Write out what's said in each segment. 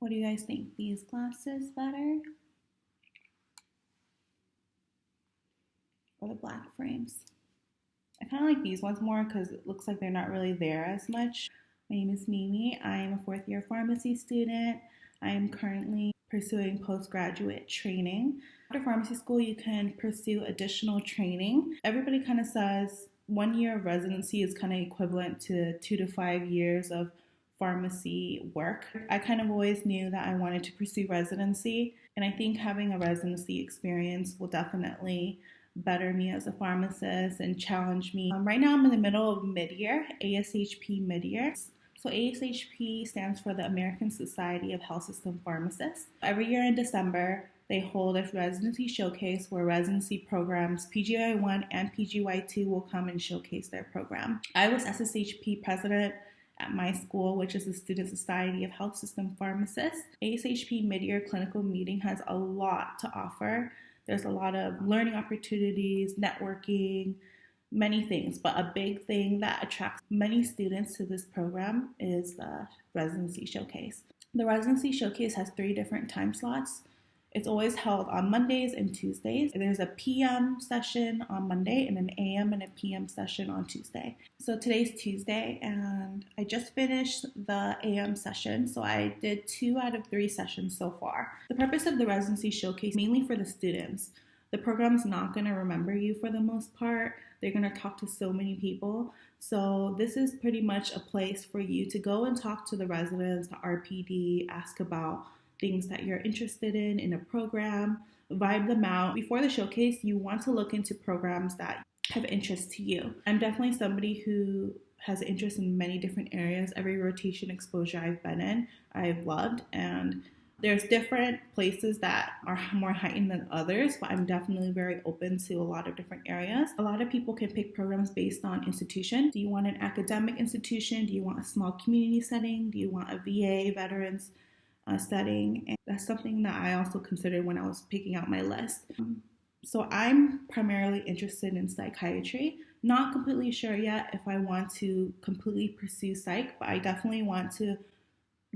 What do you guys think? These glasses better or the black frames? I kind of like these ones more because it looks like they're not really there as much. My name is Mimi. I am a fourth year pharmacy student. I am currently pursuing postgraduate training. After pharmacy school, you can pursue additional training. Everybody kind of says 1 year of residency is kind of equivalent to 2 to 5 years of pharmacy work. I kind of always knew that I wanted to pursue residency, and I think having a residency experience will definitely better me as a pharmacist and challenge me. Right now I'm in the middle of mid-year, ASHP mid-year. So ASHP stands for the American Society of Health System Pharmacists. Every year in December, they hold a residency showcase where residency programs PGY1 and PGY2 will come and showcase their program. I was SSHP president at my school, which is the Student Society of Health System Pharmacists. ASHP mid-year clinical meeting has a lot to offer. There's a lot of learning opportunities, networking, many things. But a big thing that attracts many students to this program is the Residency Showcase. The Residency Showcase has 3 different time slots. It's always held on Mondays and Tuesdays. There's a PM session on Monday and an AM and a PM session on Tuesday. So today's Tuesday and I just finished the AM session. So I did 2 out of 3 sessions so far. The purpose of the Residency Showcase, mainly for the students. The program's not going to remember you for the most part. They're going to talk to so many people. So this is pretty much a place for you to go and talk to the residents, the RPD, ask about things that you're interested in a program, vibe them out. Before the showcase, you want to look into programs that have interest to you. I'm definitely somebody who has interest in many different areas. Every rotation exposure I've been in, I've loved, and there's different places that are more heightened than others, but I'm definitely very open to a lot of different areas. A lot of people can pick programs based on institution. Do you want an academic institution? Do you want a small community setting? Do you want a VA, veterans setting? And that's something that I also considered when I was picking out my list. So I'm primarily interested in psychiatry. Not completely sure yet if I want to completely pursue psych, but I definitely want to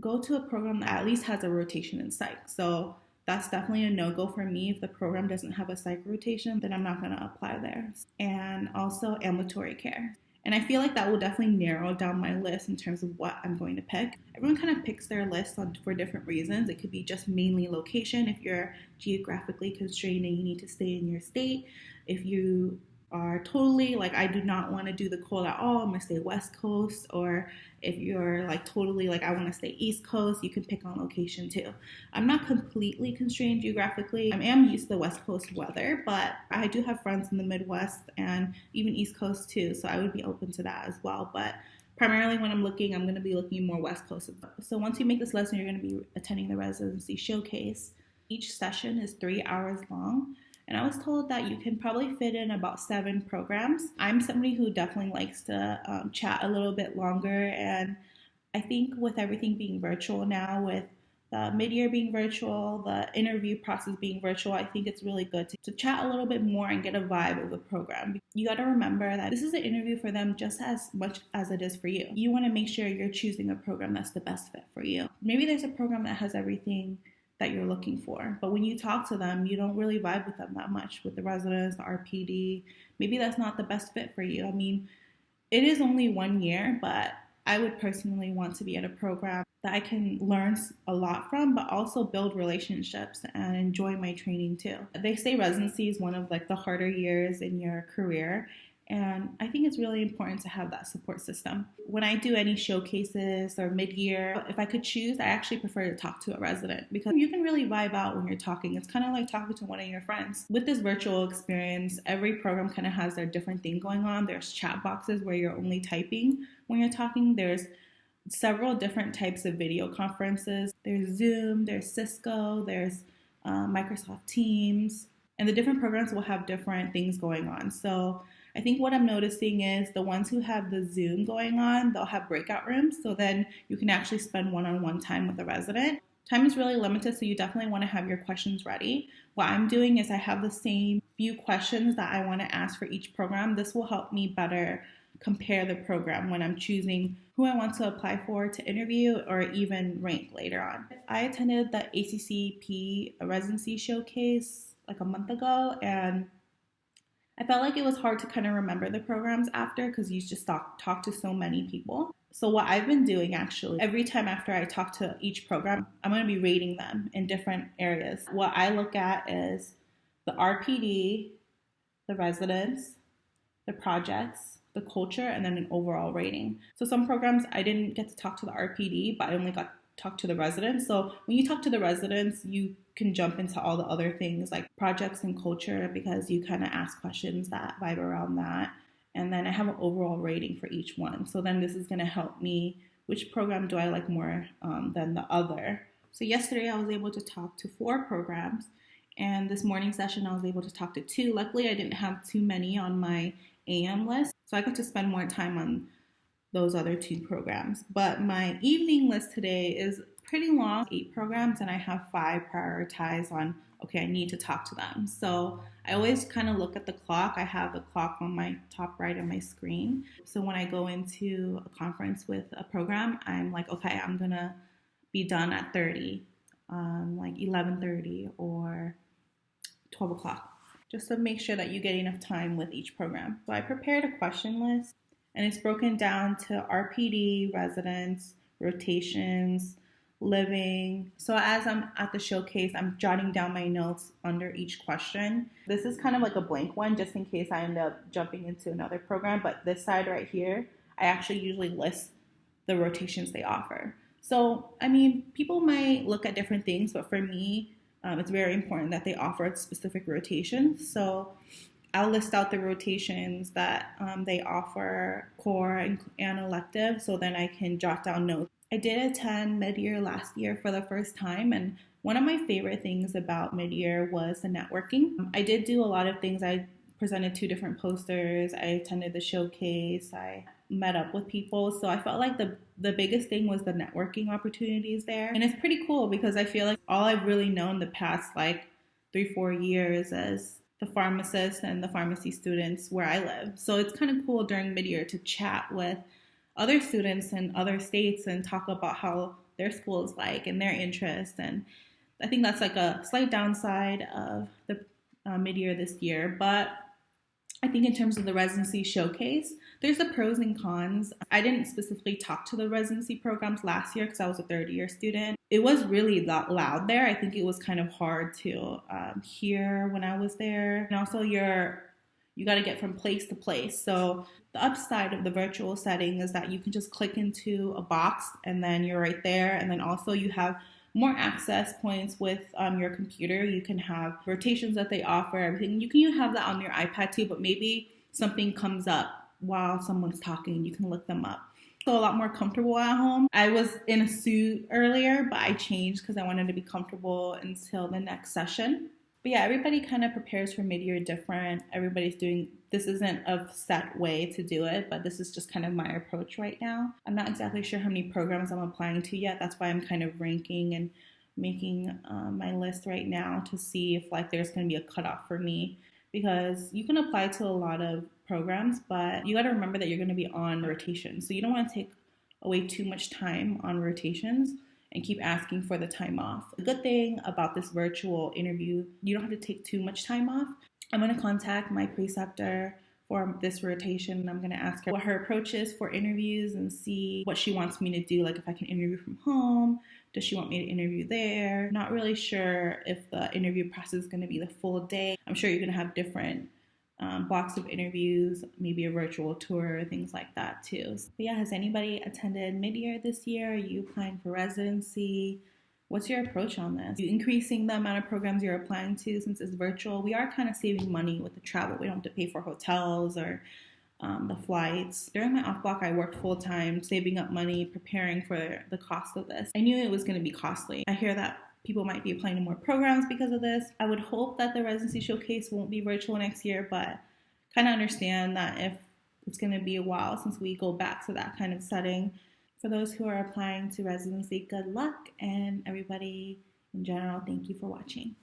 go to a program that at least has a rotation in psych. So that's definitely a no-go for me. If the program doesn't have a psych rotation, then I'm not going to apply there. And also ambulatory care. And I feel like that will definitely narrow down my list in terms of what I'm going to pick. Everyone kind of picks their list for different reasons. It could be just mainly location. If you're geographically constrained and you need to stay in your state. If you are totally like, I do not want to do the cold at all, I'm going to stay West Coast. Or if you're like totally like, I want to stay East Coast, you can pick on location too. I'm not completely constrained geographically. I am used to the West Coast weather, but I do have friends in the Midwest and even East Coast too, so I would be open to that as well. But primarily when I'm going to be looking more West Coast. So once you make this list and you're going to be attending the Residency Showcase, each session is 3 hours long. And I was told that you can probably fit in about 7 programs. I'm somebody who definitely likes to chat a little bit longer. And I think with everything being virtual now, with the mid-year being virtual, the interview process being virtual, I think it's really good to chat a little bit more and get a vibe of the program. You got to remember that this is an interview for them just as much as it is for you. You want to make sure you're choosing a program that's the best fit for you. Maybe there's a program that has everything that you're looking for, but when you talk to them, you don't really vibe with them that much. With the residents, the RPD, maybe that's not the best fit for you. I mean, it is only 1 year, but I would personally want to be at a program that I can learn a lot from, but also build relationships and enjoy my training too. They say residency is one of like the harder years in your career. And I think it's really important to have that support system. When I do any showcases or mid-year, if I could choose, I actually prefer to talk to a resident because you can really vibe out when you're talking. It's kind of like talking to one of your friends. With this virtual experience, every program kind of has their different thing going on. There's chat boxes where you're only typing when you're talking. There's several different types of video conferences. There's Zoom, there's Cisco, there's Microsoft Teams, and the different programs will have different things going on. So I think what I'm noticing is the ones who have the Zoom going on, they'll have breakout rooms. So then you can actually spend one-on-one time with a resident. Time is really limited, so you definitely want to have your questions ready. What I'm doing is I have the same few questions that I want to ask for each program. This will help me better compare the program when I'm choosing who I want to apply for to interview or even rank later on. I attended the ACCP residency showcase like a month ago, and I felt like it was hard to kind of remember the programs after because you just talk to so many people. So what I've been doing actually, every time after I talk to each program, I'm going to be rating them in different areas. What I look at is the RPD, the residents, the projects, the culture, and then an overall rating. So some programs I didn't get to talk to the RPD, but I only got to talk to the residents. So when you talk to the residents, you can jump into all the other things like projects and culture because you kind of ask questions that vibe around that. And then I have an overall rating for each one. So then this is going to help me, which program do I like more than the other. So yesterday I was able to talk to 4 programs, and this morning session I was able to talk to 2. Luckily I didn't have too many on my AM list, so I got to spend more time on those other 2 programs. But my evening list today is pretty long, 8 programs, and I have 5 prioritized on, okay, I need to talk to them. So I always kind of look at the clock. I have the clock on my top right of my screen. So when I go into a conference with a program, I'm like, okay, I'm gonna be done at 30, like 11:30 or 12 o'clock, just to make sure that you get enough time with each program. So I prepared a question list, and it's broken down to RPD, residents, rotations, living. So as I'm at the showcase, I'm jotting down my notes under each question. This is kind of like a blank one, just in case I end up jumping into another program. But this side right here, I actually usually list the rotations they offer. So, I mean, people might look at different things, but for me, it's very important that they offer specific rotations. So I'll list out the rotations that they offer, core and elective, so then I can jot down notes. I did attend mid-year last year for the first time, and one of my favorite things about mid-year was the networking. I did do a lot of things. I presented 2 different posters. I attended the showcase. I met up with people. So I felt like the biggest thing was the networking opportunities there. And it's pretty cool because I feel like all I've really known the past like 3-4 years as the pharmacist and the pharmacy students where I live. So it's kind of cool during mid-year to chat with other students in other states and talk about how their school is like and their interests. And I think that's like a slight downside of the mid-year this year. But I think in terms of the residency showcase, there's the pros and cons. I didn't specifically talk to the residency programs last year because I was a third-year student. It was really loud there. I think it was kind of hard to hear when I was there. And also you got to get from place to place. So the upside of the virtual setting is that you can just click into a box and then you're right there. And then also you have more access points with your computer. You can have rotations that they offer, everything. You can have that on your iPad too, but maybe something comes up while someone's talking. You can look them up. So a lot more comfortable at home. I was in a suit earlier, but I changed because I wanted to be comfortable until the next session. But yeah, everybody kind of prepares for mid-year different. Everybody's doing, this isn't a set way to do it, but this is just kind of my approach right now. I'm not exactly sure how many programs I'm applying to yet. That's why I'm kind of ranking and making my list right now to see if like there's going to be a cutoff for me, because you can apply to a lot of programs, but you got to remember that you're going to be on rotation. So you don't want to take away too much time on rotations and keep asking for the time off. The good thing about this virtual interview, you don't have to take too much time off. I'm going to contact my preceptor for this rotation. I'm going to ask her what her approach is for interviews and see what she wants me to do. Like if I can interview from home, does she want me to interview there? Not really sure if the interview process is going to be the full day. I'm sure you're going to have different blocks of interviews, maybe a virtual tour, things like that too. But yeah, has anybody attended mid-year this year? Are you applying for residency? What's your approach on this? Are you increasing the amount of programs you're applying to since it's virtual? We are kind of saving money with the travel. We don't have to pay for hotels or the flights. During my off block, I worked full time, saving up money, preparing for the cost of this. I knew it was going to be costly. I hear that people might be applying to more programs because of this. I would hope that the residency showcase won't be virtual next year, but kind of understand that if it's going to be a while since we go back to that kind of setting. For those who are applying to residency, good luck, and everybody in general, thank you for watching.